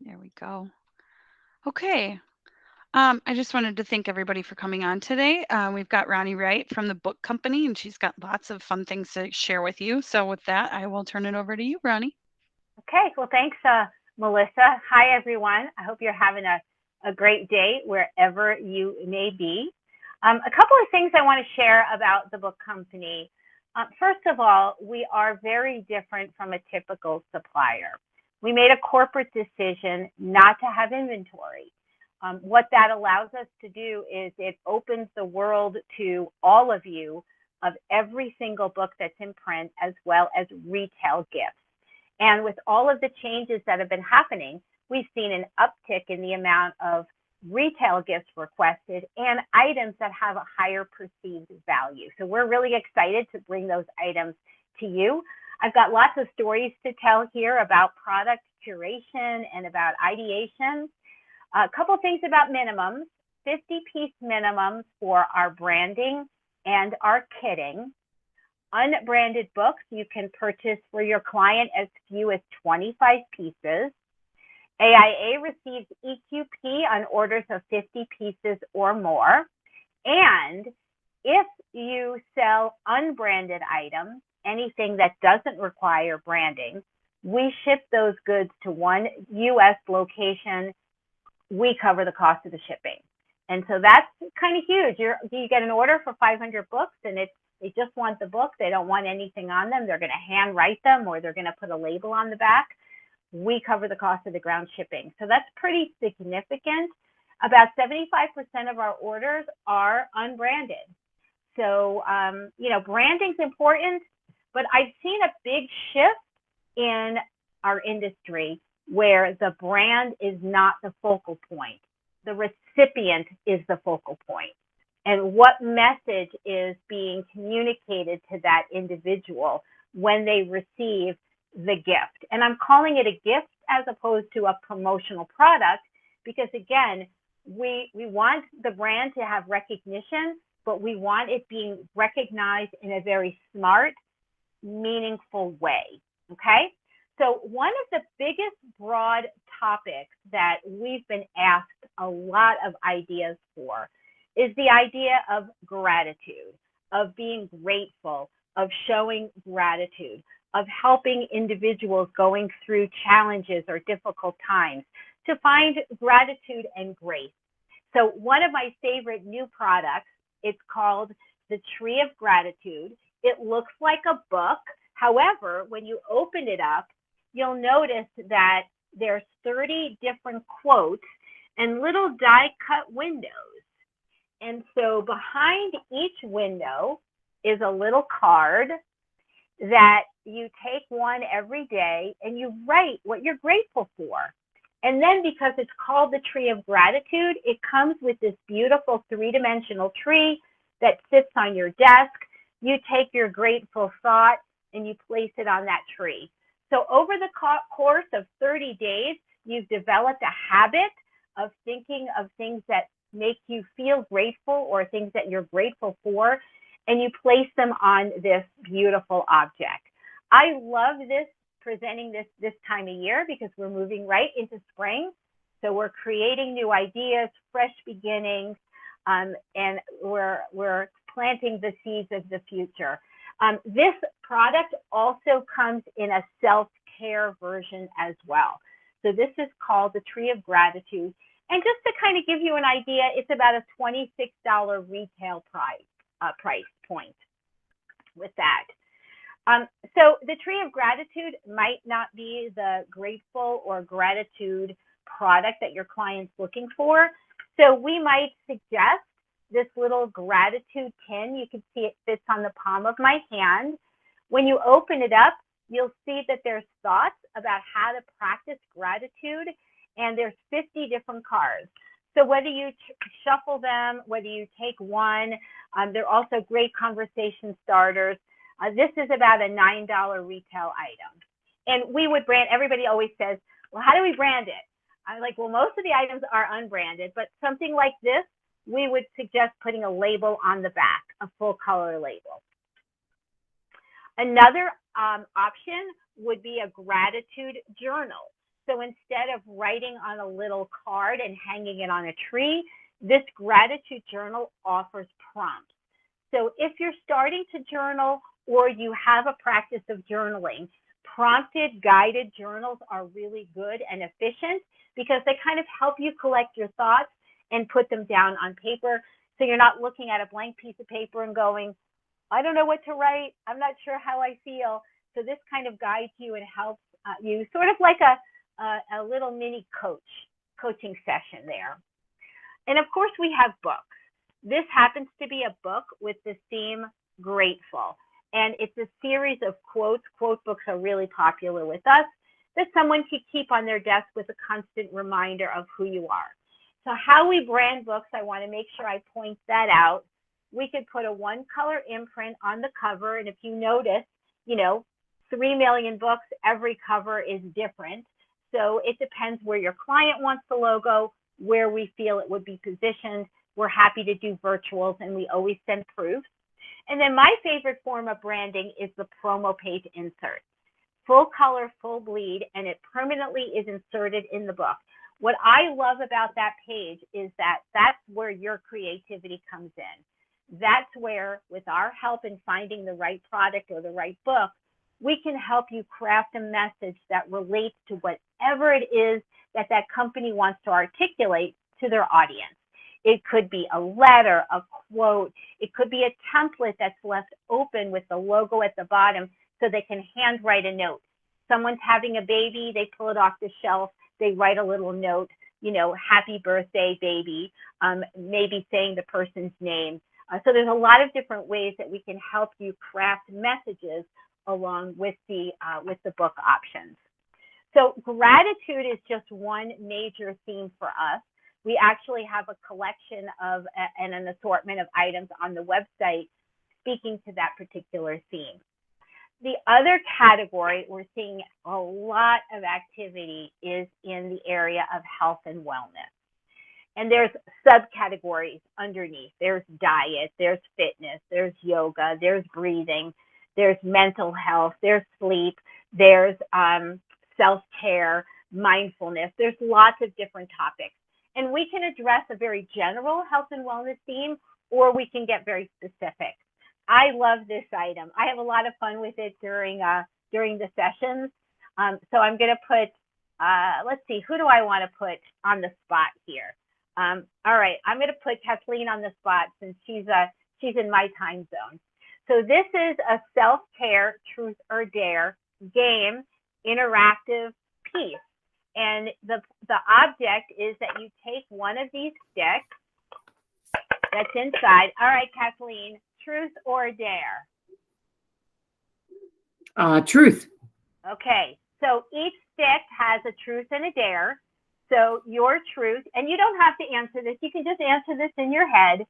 There we go. Okay. I just wanted to thank everybody for coming on today. We've got Ronnie Wright from the book company, and she's got lots of fun things to share with you. So, with that, I will turn it over to you, Ronnie. Okay, well, thanks, Melissa. Hi, everyone. I hope you're having a great day wherever you may be. A couple of things I want to share about the book company. First of all, we are very different from a typical supplier. We made a corporate decision not to have inventory. What that allows us to do is it opens the world to all of you of every single book that's in print, as well as retail gifts. And with all of the changes that have been happening, we've seen an uptick in the amount of retail gifts requested and items that have a higher perceived value. So we're really excited to bring those items to you. I've got lots of stories to tell here about product curation and about ideation. A couple things about minimums, 50-piece minimums for our branding and our kitting. Unbranded books you can purchase for your client as few as 25 pieces. AIA receives EQP on orders of 50 pieces or more. And if you sell unbranded items, anything that doesn't require branding, we ship those goods to one U.S. location. We cover the cost of the shipping. And so that's kind of huge. You get an order for 500 books, and they just want the book. They don't want anything on them. They're going to handwrite them, or they're going to put a label on the back. We cover the cost of the ground shipping. So that's pretty significant. About 75% of our orders are unbranded. So, branding's important, but I've seen a big shift in our industry where the brand is not the focal point. The recipient is the focal point. And what message is being communicated to that individual when they receive the gift. And I'm calling it a gift as opposed to a promotional product because, again, we want the brand to have recognition, but we want it being recognized in a very smart, meaningful way, okay? So one of the biggest broad topics that we've been asked a lot of ideas for is the idea of gratitude, of being grateful, of showing gratitude, of helping individuals going through challenges or difficult times to find gratitude and grace. So one of my favorite new products, it's called the Tree of Gratitude. It looks like a book. However, when you open it up, you'll notice that there's 30 different quotes and little die-cut windows. And so behind each window is a little card that you take one every day and you write what you're grateful for. And then because it's called the Tree of Gratitude, it comes with this beautiful three-dimensional tree that sits on your desk. You take your grateful thought and you place it on that tree. So over the course of 30 days, you've developed a habit of thinking of things that make you feel grateful or things that you're grateful for, and you place them on this beautiful object. I love this, presenting this time of year because we're moving right into spring. So we're creating new ideas, fresh beginnings, and we're planting the seeds of the future. This product also comes in a self-care version as well. So this is called the Tree of Gratitude. And just to kind of give you an idea, it's about a $26 retail price point with that. So the Tree of Gratitude might not be the grateful or gratitude product that your client's looking for. So we might suggest this little gratitude tin. You can see it fits on the palm of my hand. When you open it up, you'll see that there's thoughts about how to practice gratitude, and there's 50 different cards. So whether you shuffle them, whether you take one, they're also great conversation starters. This is about a $9 retail item. And we would brand, everybody always says, well, how do we brand it? I'm like, well, most of the items are unbranded, but something like this, we would suggest putting a label on the back, a full color label. Another option would be a gratitude journal. So instead of writing on a little card and hanging it on a tree, this gratitude journal offers prompts. So if you're starting to journal or you have a practice of journaling, prompted guided journals are really good and efficient because they kind of help you collect your thoughts and put them down on paper. So you're not looking at a blank piece of paper and going, I don't know what to write. I'm not sure how I feel. So this kind of guides you and helps you, sort of like a little mini coaching session there. And of course, we have books. This happens to be a book with the theme Grateful. And it's a series of quotes. Quote books are really popular with us that someone can keep on their desk with a constant reminder of who you are. So how we brand books, I want to make sure I point that out. We could put a one color imprint on the cover. And if you notice, 3 million books, every cover is different. So it depends where your client wants the logo, where we feel it would be positioned. We're happy to do virtuals and we always send proofs. And then my favorite form of branding is the promo page insert. Full color, full bleed, and it permanently is inserted in the book. What I love about that page is that that's where your creativity comes in. That's where, with our help in finding the right product or the right book, we can help you craft a message that relates to whatever it is that that company wants to articulate to their audience. It could be a letter, a quote. It could be a template that's left open with the logo at the bottom so they can handwrite a note. Someone's having a baby, they pull it off the shelf, they write a little note, happy birthday, baby, maybe saying the person's name. So there's a lot of different ways that we can help you craft messages along with the book options. So gratitude is just one major theme for us. We actually have a collection of and an assortment of items on the website speaking to that particular theme. The other category we're seeing a lot of activity is in the area of health and wellness. And there's subcategories underneath. There's diet, there's fitness, there's yoga, there's breathing, there's mental health, there's sleep, there's self-care, mindfulness. There's lots of different topics. And we can address a very general health and wellness theme, or we can get very specific. I love this item. I have a lot of fun with it during the sessions. So I'm going to put, let's see, who do I want to put on the spot here? All right, I'm going to put Kathleen on the spot since she's in my time zone. So this is a self-care truth or dare game interactive piece. And the object is that you take one of these sticks that's inside. All right, Kathleen, truth or dare? Truth. Okay, so each stick has a truth and a dare. So your truth, and you don't have to answer this, you can just answer this in your head.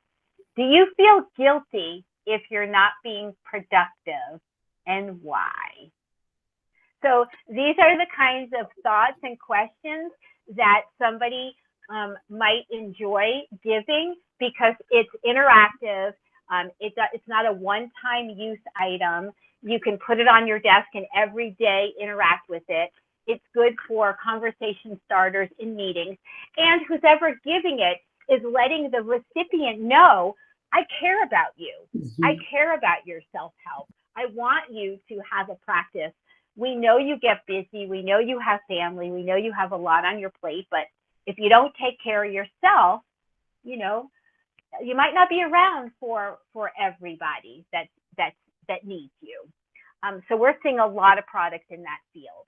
Do you feel guilty if you're not being productive, and why? So these are the kinds of thoughts and questions that somebody might enjoy giving because it's interactive. It's not a one-time use item. You can put it on your desk and every day interact with it. It's good for conversation starters in meetings. And who's ever giving it is letting the recipient know, I care about you. Mm-hmm. I care about your self-help. I want you to have a practice. We know you get busy. We know you have family. We know you have a lot on your plate. But if you don't take care of yourself, you might not be around for everybody that needs you. So we're seeing a lot of products in that field.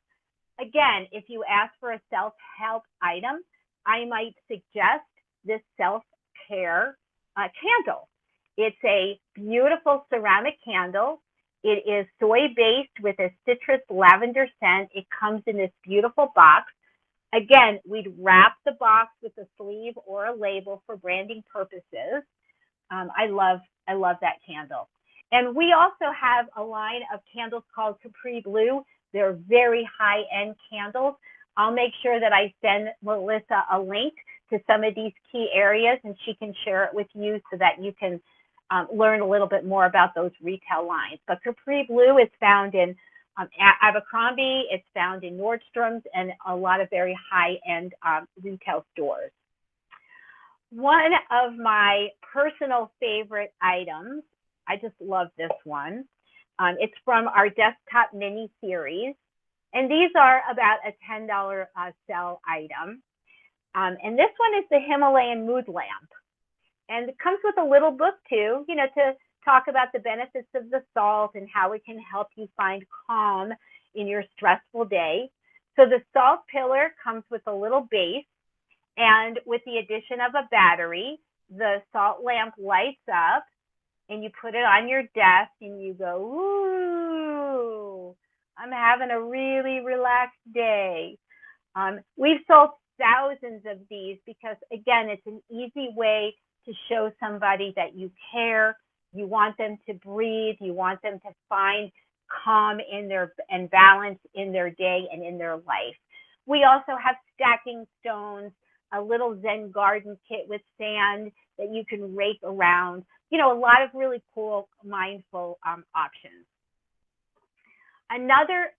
Again, if you ask for a self-help item, I might suggest this self-care candle. It's a beautiful ceramic candle. It is soy-based with a citrus lavender scent. It comes in this beautiful box. Again, we'd wrap the box with a sleeve or a label for branding purposes. I love that candle. And we also have a line of candles called Capri Blue. They're very high-end candles. I'll make sure that I send Melissa a link to some of these key areas, and she can share it with you so that you can learn a little bit more about those retail lines. But Capri Blue is found in Abercrombie. It's found in Nordstrom's and a lot of very high-end retail stores. One of my personal favorite items, I just love this one. It's from our Desktop Mini series. And these are about a $10 sell item. And this one is the Himalayan Mood Lamp. And it comes with a little book too, to talk about the benefits of the salt and how it can help you find calm in your stressful day. So the salt pillar comes with a little base, and with the addition of a battery, the salt lamp lights up, and you put it on your desk and you go, ooh, I'm having a really relaxed day. We've sold thousands of these because, again, it's an easy way to show somebody that you care. You want them to breathe. You want them to find calm and balance in their day and in their life. We also have stacking stones, a little Zen garden kit with sand that you can rake around. A lot of really cool, mindful options. Another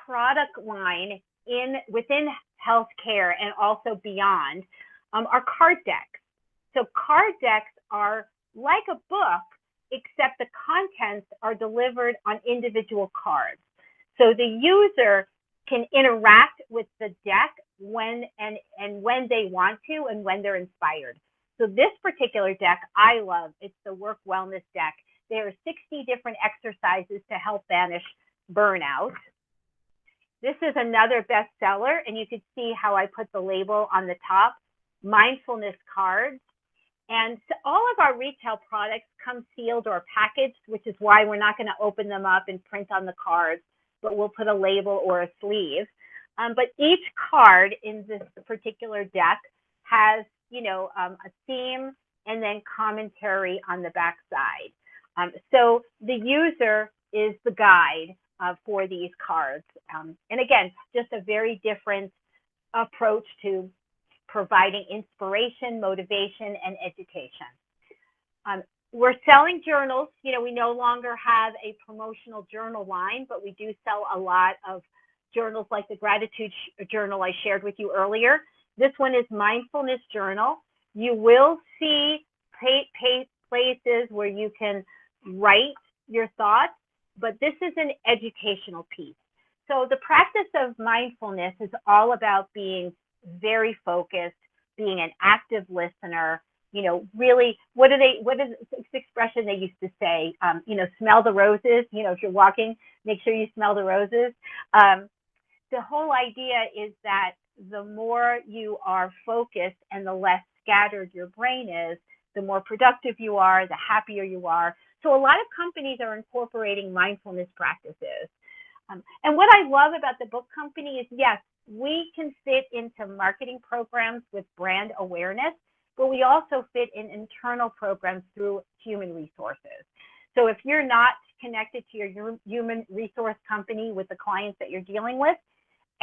product line within healthcare and also beyond are card decks. So card decks are like a book, except the contents are delivered on individual cards. So the user can interact with the deck when they want to and when they're inspired. So this particular deck I love. It's the Work Wellness deck. There are 60 different exercises to help banish burnout. This is another bestseller, and you can see how I put the label on the top, mindfulness cards. And so all of our retail products come sealed or packaged, which is why we're not going to open them up and print on the cards, but we'll put a label or a sleeve. But each card in this particular deck has, a theme and then commentary on the back side. So the user is the guide for these cards. And again, just a very different approach to providing inspiration, motivation, and education. We're selling journals. We no longer have a promotional journal line, but we do sell a lot of journals like the gratitude journal I shared with you earlier. This one is mindfulness journal. You will see places where you can write your thoughts, but this is an educational piece. So the practice of mindfulness is all about being very focused, being an active listener. Really, what is this expression they used to say? Smell the roses. If you're walking, make sure you smell the roses. The whole idea is that the more you are focused and the less scattered your brain is, the more productive you are, the happier you are. So a lot of companies are incorporating mindfulness practices. And what I love about the book company is, yes, we can fit into marketing programs with brand awareness, but we also fit in internal programs through human resources. So if you're not connected to your human resource company with the clients that you're dealing with,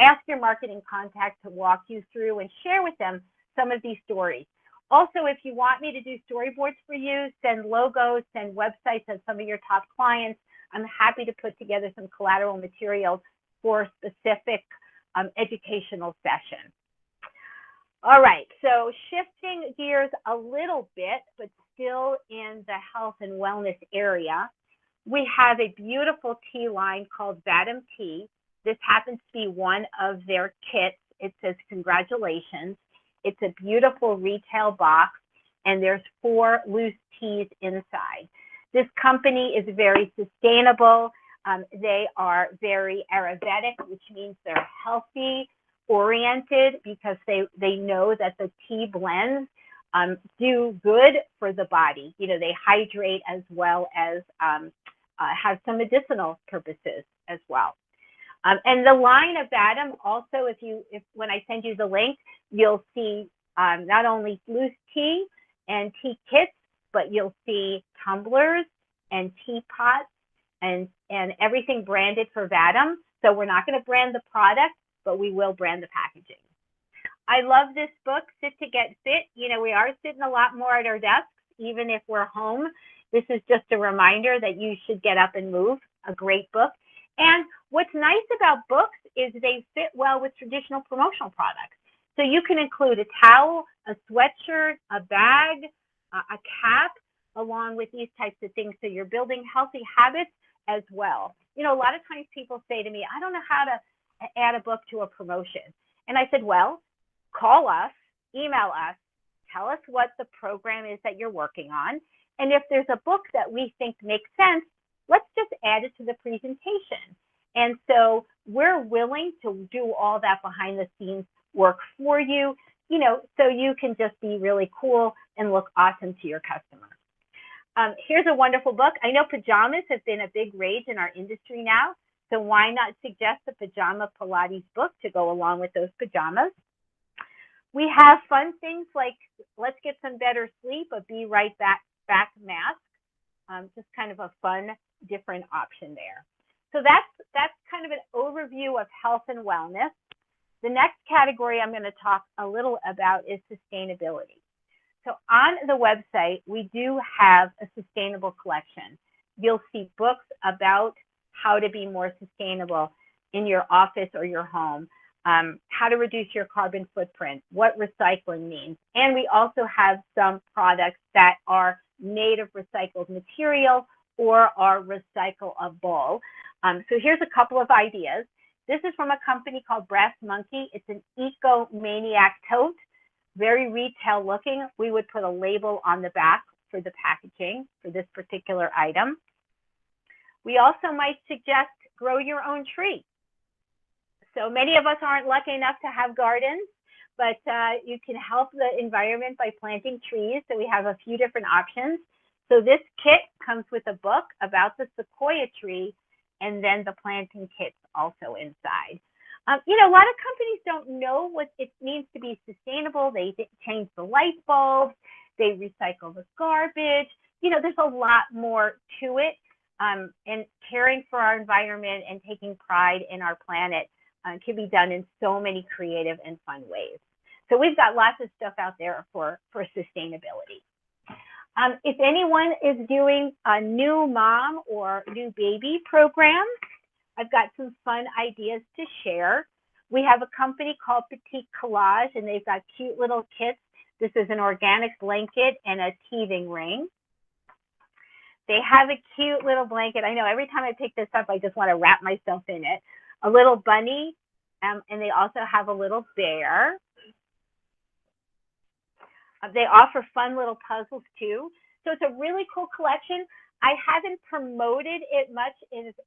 ask your marketing contact to walk you through and share with them some of these stories. Also, if you want me to do storyboards for you, send logos, send websites of some of your top clients, I'm happy to put together some collateral materials for specific educational sessions. All right, so shifting gears a little bit, but still in the health and wellness area, we have a beautiful tea line called Vadim Tea. This happens to be one of their kits. It says, congratulations. It's a beautiful retail box, and there's 4 loose teas inside. This company is very sustainable. They are very Ayurvedic, which means they're healthy oriented because they know that the tea blends do good for the body. They hydrate as well as have some medicinal purposes as well. And the line of Vadim also, if when I send you the link, you'll see not only loose tea and tea kits, but you'll see tumblers and teapots and everything branded for Vadim. So we're not going to brand the product, but we will brand the packaging. I love this book, Sit to Get Fit. We are sitting a lot more at our desks, even if we're home. This is just a reminder that you should get up and move. A great book. And what's nice about books is they fit well with traditional promotional products. So you can include a towel, a sweatshirt, a bag, a cap, along with these types of things. So you're building healthy habits as well. You know, a lot of times people say to me, I don't know how to add a book to a promotion. And I said, well, call us, email us, tell us what the program is that you're working on. And if there's a book that we think makes sense, let's just add it to the presentation. And so we're willing to do all that behind the scenes work for you, you know, so you can just be really cool and look awesome to your customers. Here's a wonderful book. I know pajamas have been a big rage in our industry now, so why not suggest a pajama Pilates book to go along with those pajamas? We have fun things like Let's Get Some Better Sleep, a Be Right Back mask. Just kind of a fun, different option there. So that's kind of an overview of health and wellness. The next category I'm going to talk a little about is sustainability. So on the website, we do have a sustainable collection. You'll see books about how to be more sustainable in your office or your home, how to reduce your carbon footprint, what recycling means. And we also have some products that are made of recycled material or are recyclable. So here's a couple of ideas. This is from a company called Brass Monkey. It's an Eco-Maniac tote, very retail looking. We would put a label on the back for the packaging for this particular item. We also might suggest grow your own tree. So many of us aren't lucky enough to have gardens, but you can help the environment by planting trees. So we have a few different options. So this kit comes with a book about the sequoia tree, and then the planting kit's also inside. You know, a lot of companies don't know what it means to be sustainable. They change the light bulbs, they recycle the garbage. You know, there's a lot more to it. And caring for our environment and taking pride in our planet can be done in so many creative and fun ways. So we've got lots of stuff out there for sustainability. If anyone is doing a new mom or new baby program, I've got some fun ideas to share. We have a company called Petite Collage, and they've got cute little kits. This is an organic blanket and a teething ring. They have a cute little blanket. I know every time I pick this up, I just want to wrap myself in it. A little bunny, and they also have a little bear. They offer fun little puzzles too. So it's a really cool collection. I haven't promoted it much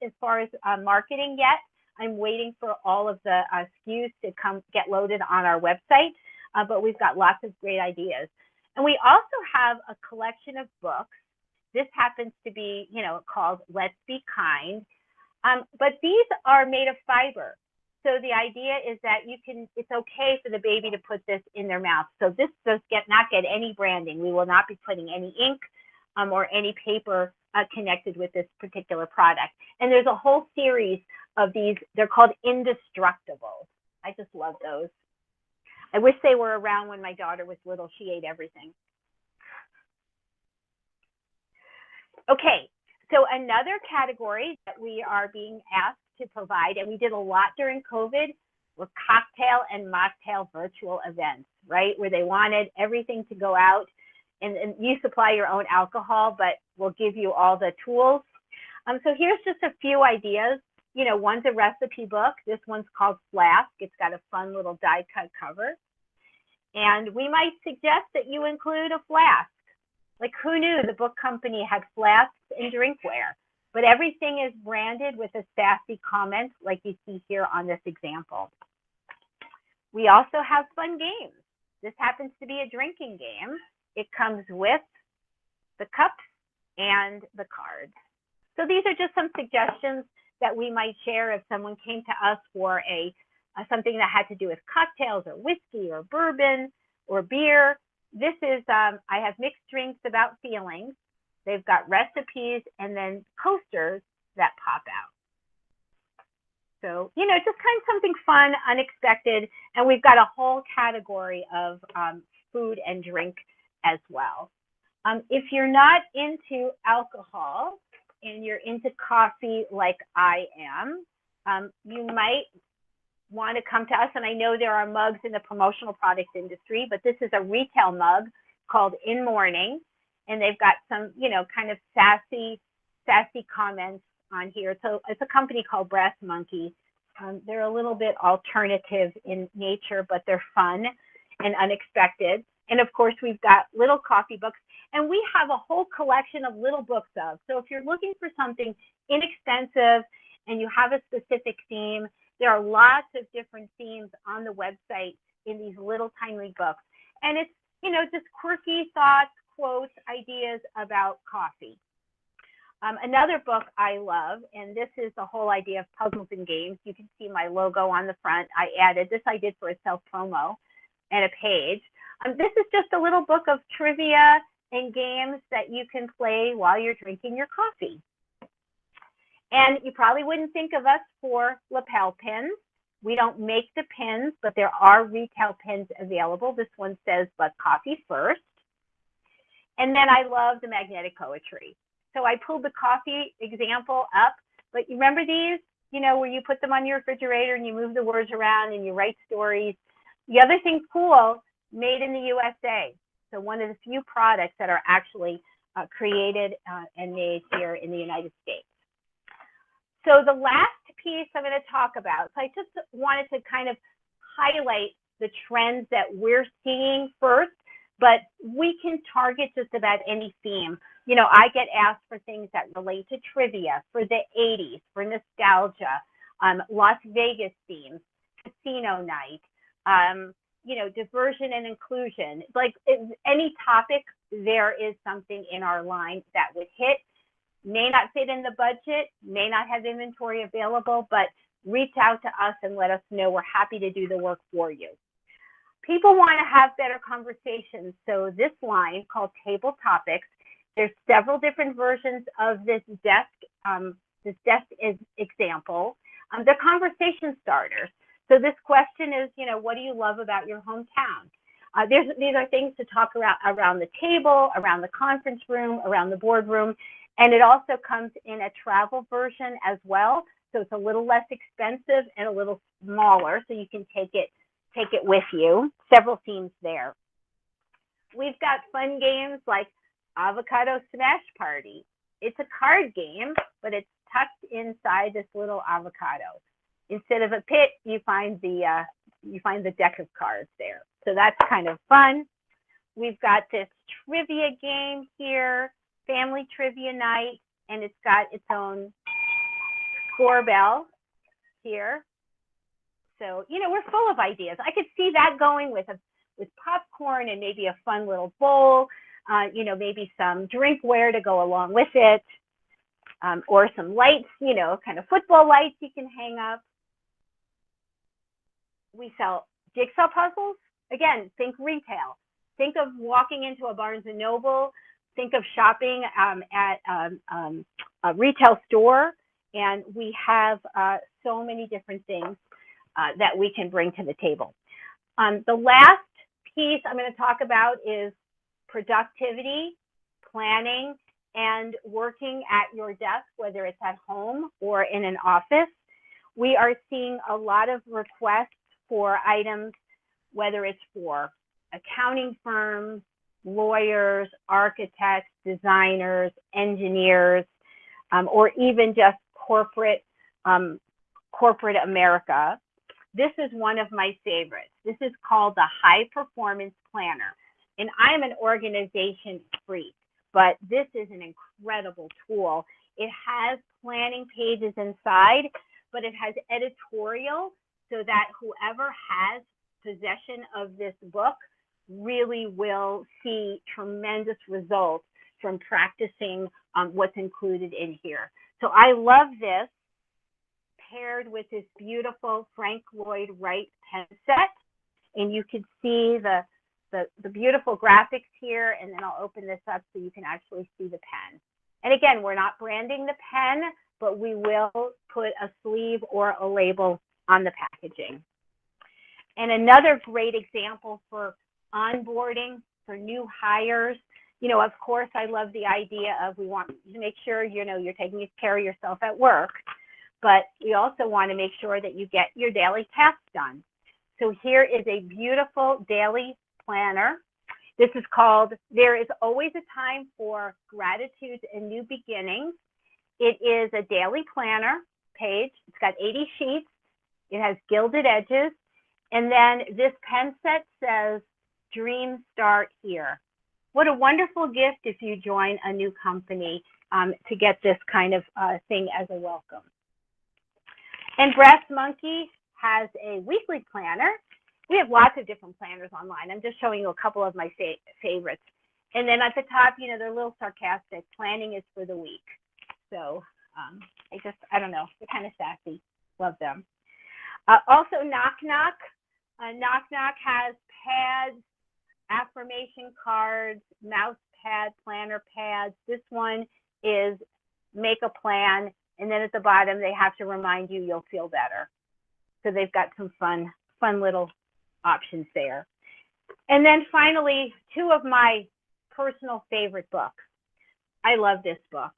as far as marketing yet. I'm waiting for all of the SKUs to get loaded on our website, but we've got lots of great ideas. And we also have a collection of books. This happens to be, you know, called Let's Be Kind, but these are made of fiber. So the idea is that it's okay for the baby to put this in their mouth. So this does not get any branding. We will not be putting any ink or any paper connected with this particular product. And there's a whole series of these. They're called Indestructible. I just love those. I wish they were around when my daughter was little. She ate everything. Okay, so another category that we are being asked to provide, and we did a lot during COVID, were cocktail and mocktail virtual events, right? Where they wanted everything to go out, and you supply your own alcohol, but we'll give you all the tools. So here's just a few ideas. You know, one's a recipe book. This one's called Flask. It's got a fun little die cut cover. And we might suggest that you include a flask. Like, who knew the book company had flasks and drinkware? But everything is branded with a sassy comment like you see here on this example. We also have fun games. This happens to be a drinking game. It comes with the cups and the cards. So these are just some suggestions that we might share if someone came to us for something that had to do with cocktails or whiskey or bourbon or beer. This is, I have mixed drinks about feelings. They've got recipes and then coasters that pop out. So, you know, just kind of something fun, unexpected. And we've got a whole category of food and drink as well. If you're not into alcohol, and you're into coffee like I am, you might want to come to us. And I know there are mugs in the promotional products industry, but this is a retail mug called In Morning, and they've got some, kind of sassy comments on here. So it's a company called Brass Monkey. They're a little bit alternative in nature, but they're fun and unexpected. And of course, we've got little coffee books, and we have a whole collection of little books of. So if you're looking for something inexpensive and you have a specific theme, there are lots of different themes on the website in these little tiny books. And it's, just quirky thoughts, quotes, ideas about coffee. Another book I love, and this is the whole idea of puzzles and games. You can see my logo on the front. I did for a self-promo and a page. This is just a little book of trivia and games that you can play while you're drinking your coffee. And you probably wouldn't think of us for lapel pins. We don't make the pins, but there are retail pins available. This one says, "But coffee first." And then I love the magnetic poetry. So I pulled the coffee example up, but you remember these, where you put them on your refrigerator and you move the words around and you write stories. The other thing's cool, made in the USA. So one of the few products that are actually created and made here in the United States. So the last piece I'm going to talk about, so I just wanted to kind of highlight the trends that we're seeing first, but we can target just about any theme. I get asked for things that relate to trivia, for the 80s, for nostalgia, Las Vegas themes, casino night, diversion and inclusion. Like any topic, there is something in our line that would hit. May not fit in the budget, may not have inventory available, but reach out to us and let us know. We're happy to do the work for you. People want to have better conversations. So this line called Table Topics, there's several different versions of this desk is example. They're conversation starters. So this question is, what do you love about your hometown? These are things to talk around the table, around the conference room, around the boardroom. And it also comes in a travel version as well. So it's a little less expensive and a little smaller, so you can take it with you. Several themes there. We've got fun games like Avocado Smash Party. It's a card game, but it's tucked inside this little avocado. Instead of a pit, you find the deck of cards there. So that's kind of fun. We've got this trivia game here, family trivia night, and it's got its own score bell here. So, we're full of ideas. I could see that going with popcorn and maybe a fun little bowl, maybe some drinkware to go along with it, or some lights, kind of football lights you can hang up. We sell jigsaw puzzles. Again, think retail. Think of walking into a Barnes & Noble. Think of shopping at a retail store. And we have so many different things that we can bring to the table. The last piece I'm going to talk about is productivity, planning, and working at your desk, whether it's at home or in an office. We are seeing a lot of requests for items, whether it's for accounting firms, lawyers, architects, designers, engineers, or even just corporate America. This is one of my favorites. This is called the High Performance Planner. And I'm an organization freak, but this is an incredible tool. It has planning pages inside, but it has editorial so that whoever has possession of this book really will see tremendous results from practicing what's included in here. So I love this, paired with this beautiful Frank Lloyd Wright pen set. And you can see the beautiful graphics here, and then I'll open this up so you can actually see the pen. And again, we're not branding the pen, but we will put a sleeve or a label on the packaging. And another great example for onboarding for new hires, You know, of course, I love the idea of we want to make sure, you know, you're taking care of yourself at work, but we also want to make sure that you get your daily tasks done. So here is a beautiful daily planner. This is called There Is Always a Time for Gratitude and New Beginnings. It is a daily planner page. It's got 80 sheets. It has gilded edges. And then this pen set says, dreams start here. What a wonderful gift if you join a new company to get this kind of thing as a welcome. And Brass Monkey has a weekly planner. We have lots of different planners online. I'm just showing you a couple of my favorites. And then at the top, you know, they're a little sarcastic. Planning is for the week. So I don't know, they're kind of sassy. Love them. Also, Knock Knock. Knock Knock has pads, affirmation cards, mouse pad, planner pads. This one is make a plan, and then at the bottom they have to remind you you'll feel better. So they've got some fun little options there. And then finally, two of my personal favorite books. I love this book.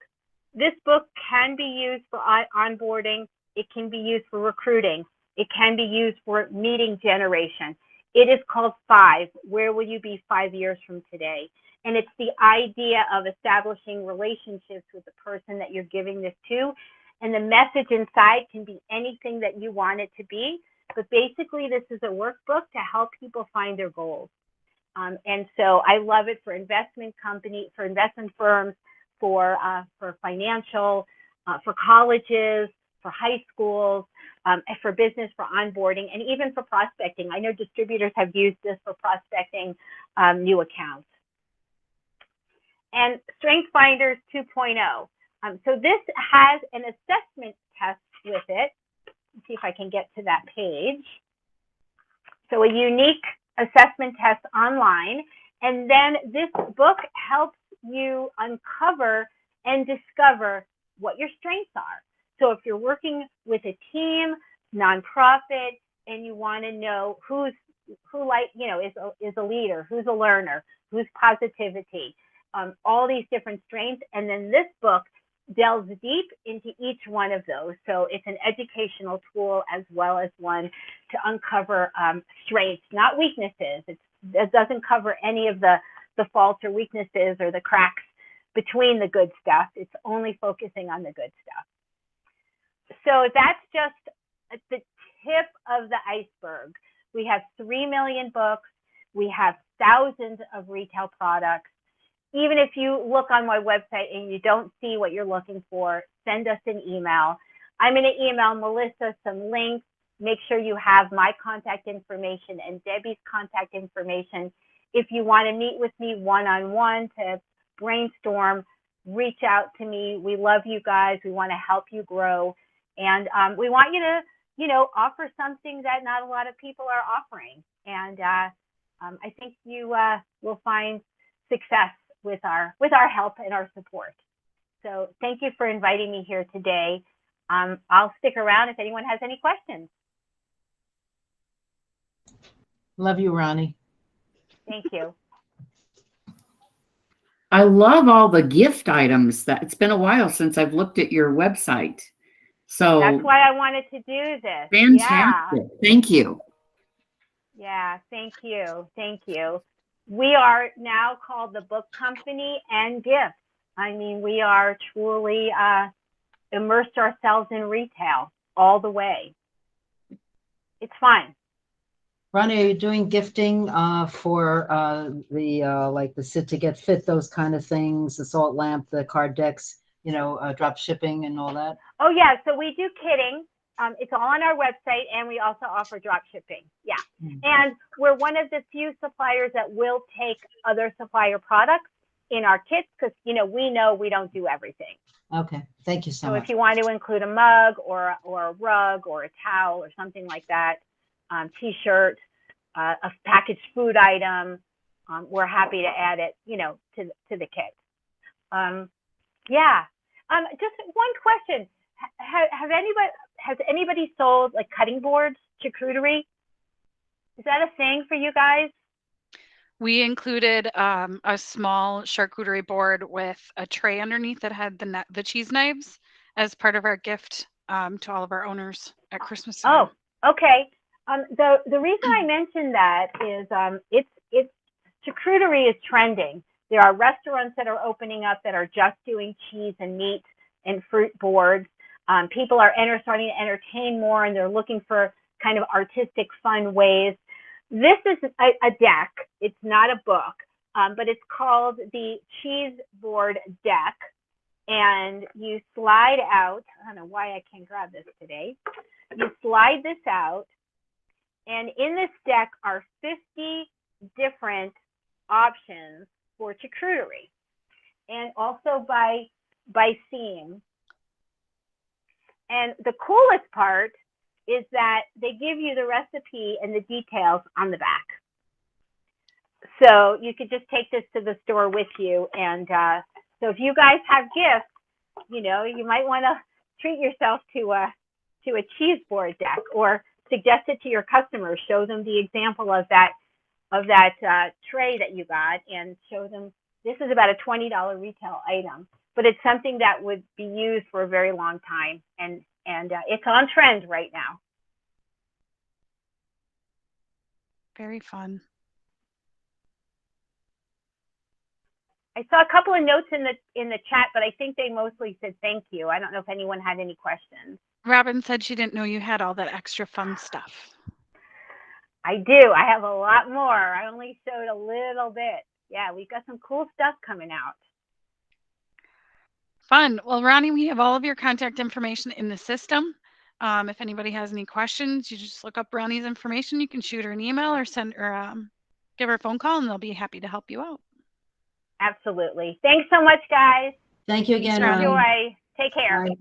This book can be used for onboarding. It can be used for recruiting. It can be used for meeting generation. It is called 5, Where Will You Be 5 Years from Today? And it's the idea of establishing relationships with the person that you're giving this to. And the message inside can be anything that you want it to be. But basically, this is a workbook to help people find their goals. And so I love it for investment companies, for investment firms, for financial, for colleges, for high schools, for business, for onboarding, and even for prospecting. I know distributors have used this for prospecting new accounts. And Strength Finders 2.0. So this has an assessment test with it. Let's see if I can get to that page. So a unique assessment test online. And then this book helps you uncover and discover what your strengths are. So if you're working with a team, nonprofit, and you want to know who like, you know, is a leader, who's a learner, who's positivity, all these different strengths. And then this book delves deep into each one of those. So it's an educational tool as well as one to uncover strengths, not weaknesses. It doesn't cover any of the faults or weaknesses or the cracks between the good stuff. It's only focusing on the good stuff. So that's just the tip of the iceberg. We have 3 million books. We have thousands of retail products. Even if you look on my website and you don't see what you're looking for, send us an email. I'm going to email Melissa some links. Make sure you have my contact information and Debbie's contact information. If you want to meet with me one-on-one to brainstorm, reach out to me. We love you guys. We want to help you grow. And we want you to, you know, offer something that not a lot of people are offering. And I think you will find success with our help and our support. So thank you for inviting me here today. I'll stick around if anyone has any questions. Love you, Ronnie. Thank you. I love all the gift items. That it's been a while since I've looked at your website. So that's why I wanted to do this. Fantastic. Yeah. Thank you. Yeah, thank you. Thank you. We are now called the Book Company and Gifts. I mean, we are truly immersed ourselves in retail all the way. It's fun. Ronnie, are you doing gifting for like the Sit to Get Fit, those kind of things, the salt lamp, the card decks, you know, drop shipping and all that? Oh, yeah. So we do kitting. It's all on our website, and we also offer drop shipping. Yeah. And we're one of the few suppliers that will take other supplier products in our kits because, you know we don't do everything. Okay. Thank you so much. So if you want to include a mug or a rug or a towel or something like that, T-shirt, a packaged food item, we're happy to add it, you know, to the kit. Yeah. Just one question. Has anybody sold like cutting boards, charcuterie? Is that a thing for you guys? We included a small charcuterie board with a tray underneath that had the cheese knives as part of our gift to all of our owners at Christmas time. Oh, okay. The reason I mentioned that is it's charcuterie is trending. There are restaurants that are opening up that are just doing cheese and meat and fruit boards. People are starting to entertain more, and they're looking for kind of artistic, fun ways. This is a deck. It's not a book, but it's called the Cheese Board Deck. And you slide out, I don't know why I can't grab this today. You slide this out, and in this deck are 50 different options for charcuterie, and also by theme. And the coolest part is that they give you the recipe and the details on the back. So you could just take this to the store with you. And so if you guys have gifts, you know, you might want to treat yourself to a cheese board deck, or suggest it to your customers. Show them the example of that tray that you got, and show them this is about a $20 retail item, but it's something that would be used for a very long time, and it's on trend right now. Very fun. I saw a couple of notes in the chat, but I think they mostly said thank you. I don't know if anyone had any questions. Robin said she didn't know you had all that extra fun stuff. I do. I have a lot more. I only showed a little bit. Yeah, we've got some cool stuff coming out. Fun. Well, Ronnie, we have all of your contact information in the system. If anybody has any questions, you just look up Ronnie's information. You can shoot her an email or send her, give her a phone call, and they'll be happy to help you out. Absolutely. Thanks so much, guys. Thank you again, Thanks, Ronnie. Enjoy. Take care. Bye.